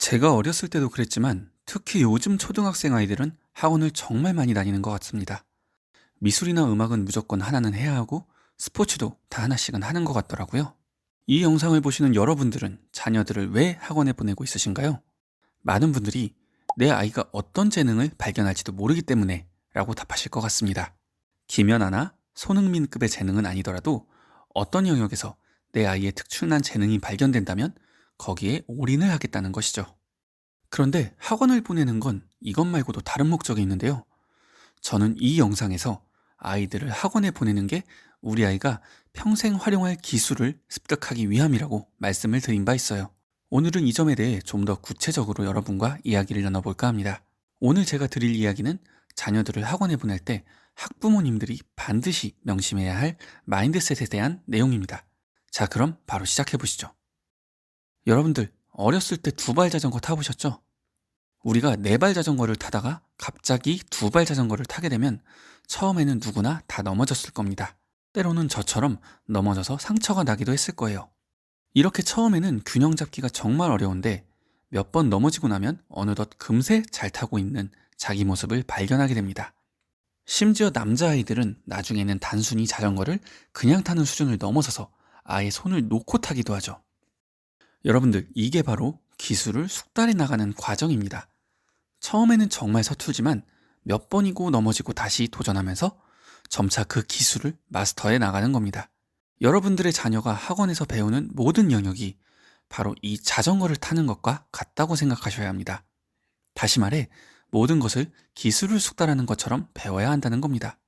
제가 어렸을 때도 그랬지만 특히 요즘 초등학생 아이들은 학원을 정말 많이 다니는 것 같습니다. 미술이나 음악은 무조건 하나는 해야 하고 스포츠도 다 하나씩은 하는 것 같더라고요. 이 영상을 보시는 여러분들은 자녀들을 왜 학원에 보내고 있으신가요? 많은 분들이 내 아이가 어떤 재능을 발견할지도 모르기 때문에 라고 답하실 것 같습니다. 김연아나 손흥민급의 재능은 아니더라도 어떤 영역에서 내 아이의 특출난 재능이 발견된다면 거기에 올인을 하겠다는 것이죠. 그런데 학원을 보내는 건 이것 말고도 다른 목적이 있는데요. 저는 이 영상에서 아이들을 학원에 보내는 게 우리 아이가 평생 활용할 기술을 습득하기 위함이라고 말씀을 드린 바 있어요. 오늘은 이 점에 대해 좀 더 구체적으로 여러분과 이야기를 나눠볼까 합니다. 오늘 제가 드릴 이야기는 자녀들을 학원에 보낼 때 학부모님들이 반드시 명심해야 할 마인드셋에 대한 내용입니다. 자, 그럼 바로 시작해 보시죠. 여러분들, 어렸을 때 두 발 자전거 타보셨죠? 우리가 네 발 자전거를 타다가 갑자기 두 발 자전거를 타게 되면 처음에는 누구나 다 넘어졌을 겁니다. 때로는 저처럼 넘어져서 상처가 나기도 했을 거예요. 이렇게 처음에는 균형 잡기가 정말 어려운데 몇 번 넘어지고 나면 어느덧 금세 잘 타고 있는 자기 모습을 발견하게 됩니다. 심지어 남자아이들은 나중에는 단순히 자전거를 그냥 타는 수준을 넘어서서 아예 손을 놓고 타기도 하죠. 여러분들, 이게 바로 기술을 숙달해 나가는 과정입니다. 처음에는 정말 서툴지만 몇 번이고 넘어지고 다시 도전하면서 점차 그 기술을 마스터해 나가는 겁니다. 여러분들의 자녀가 학원에서 배우는 모든 영역이 바로 이 자전거를 타는 것과 같다고 생각하셔야 합니다. 다시 말해, 모든 것을 기술을 숙달하는 것처럼 배워야 한다는 겁니다.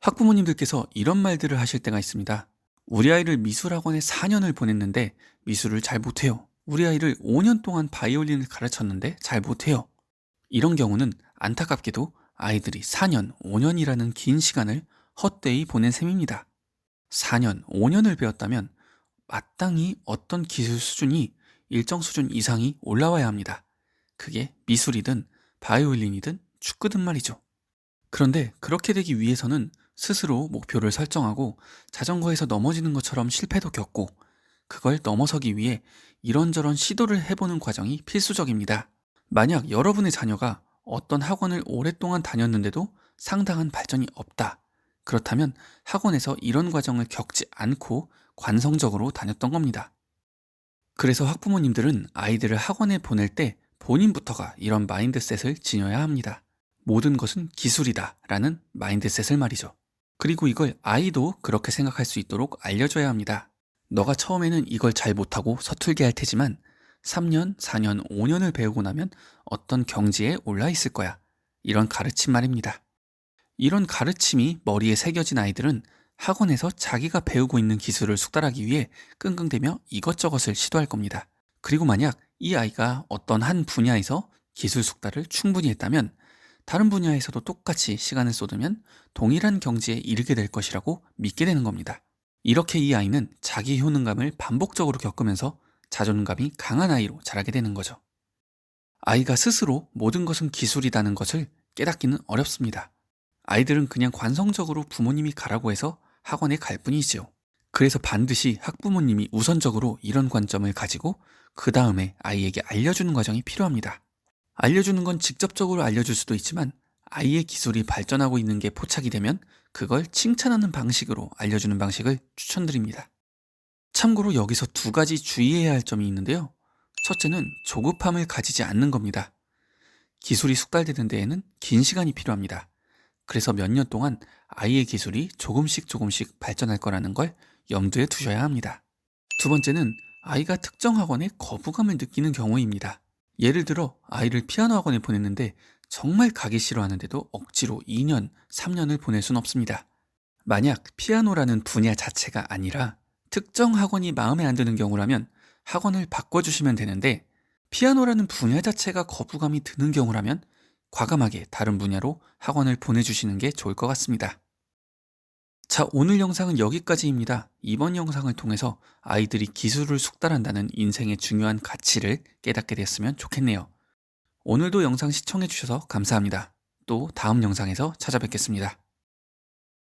학부모님들께서 이런 말들을 하실 때가 있습니다. 우리 아이를 미술학원에 4년을 보냈는데 미술을 잘 못해요. 우리 아이를 5년 동안 바이올린을 가르쳤는데 잘 못해요. 이런 경우는 안타깝게도 아이들이 4년, 5년이라는 긴 시간을 헛되이 보낸 셈입니다. 4년, 5년을 배웠다면 마땅히 어떤 기술 수준이 일정 수준 이상이 올라와야 합니다. 그게 미술이든 바이올린이든 축구든 말이죠. 그런데 그렇게 되기 위해서는 스스로 목표를 설정하고 자전거에서 넘어지는 것처럼 실패도 겪고 그걸 넘어서기 위해 이런저런 시도를 해보는 과정이 필수적입니다. 만약 여러분의 자녀가 어떤 학원을 오랫동안 다녔는데도 상당한 발전이 없다. 그렇다면 학원에서 이런 과정을 겪지 않고 관성적으로 다녔던 겁니다. 그래서 학부모님들은 아이들을 학원에 보낼 때 본인부터가 이런 마인드셋을 지녀야 합니다. 모든 것은 기술이다 라는 마인드셋을 말이죠. 그리고 이걸 아이도 그렇게 생각할 수 있도록 알려줘야 합니다. 너가 처음에는 이걸 잘 못하고 서툴게 할 테지만 3년, 4년, 5년을 배우고 나면 어떤 경지에 올라 있을 거야. 이런 가르침 말입니다. 이런 가르침이 머리에 새겨진 아이들은 학원에서 자기가 배우고 있는 기술을 숙달하기 위해 끙끙대며 이것저것을 시도할 겁니다. 그리고 만약 이 아이가 어떤 한 분야에서 기술 숙달을 충분히 했다면 다른 분야에서도 똑같이 시간을 쏟으면 동일한 경지에 이르게 될 것이라고 믿게 되는 겁니다. 이렇게 이 아이는 자기 효능감을 반복적으로 겪으면서 자존감이 강한 아이로 자라게 되는 거죠. 아이가 스스로 모든 것은 기술이라는 것을 깨닫기는 어렵습니다. 아이들은 그냥 관성적으로 부모님이 가라고 해서 학원에 갈 뿐이지요. 그래서 반드시 학부모님이 우선적으로 이런 관점을 가지고 그 다음에 아이에게 알려주는 과정이 필요합니다. 알려주는 건 직접적으로 알려줄 수도 있지만 아이의 기술이 발전하고 있는 게 포착이 되면 그걸 칭찬하는 방식으로 알려주는 방식을 추천드립니다. 참고로 여기서 두 가지 주의해야 할 점이 있는데요. 첫째는 조급함을 가지지 않는 겁니다. 기술이 숙달되는 데에는 긴 시간이 필요합니다. 그래서 몇 년 동안 아이의 기술이 조금씩 발전할 거라는 걸 염두에 두셔야 합니다. 두 번째는 아이가 특정 학원에 거부감을 느끼는 경우입니다. 예를 들어 아이를 피아노 학원에 보냈는데 정말 가기 싫어하는데도 억지로 2년, 3년을 보낼 순 없습니다. 만약 피아노라는 분야 자체가 아니라 특정 학원이 마음에 안 드는 경우라면 학원을 바꿔주시면 되는데 피아노라는 분야 자체가 거부감이 드는 경우라면 과감하게 다른 분야로 학원을 보내주시는 게 좋을 것 같습니다. 자, 오늘 영상은 여기까지입니다. 이번 영상을 통해서 아이들이 기술을 숙달한다는 인생의 중요한 가치를 깨닫게 됐으면 좋겠네요. 오늘도 영상 시청해주셔서 감사합니다. 또 다음 영상에서 찾아뵙겠습니다.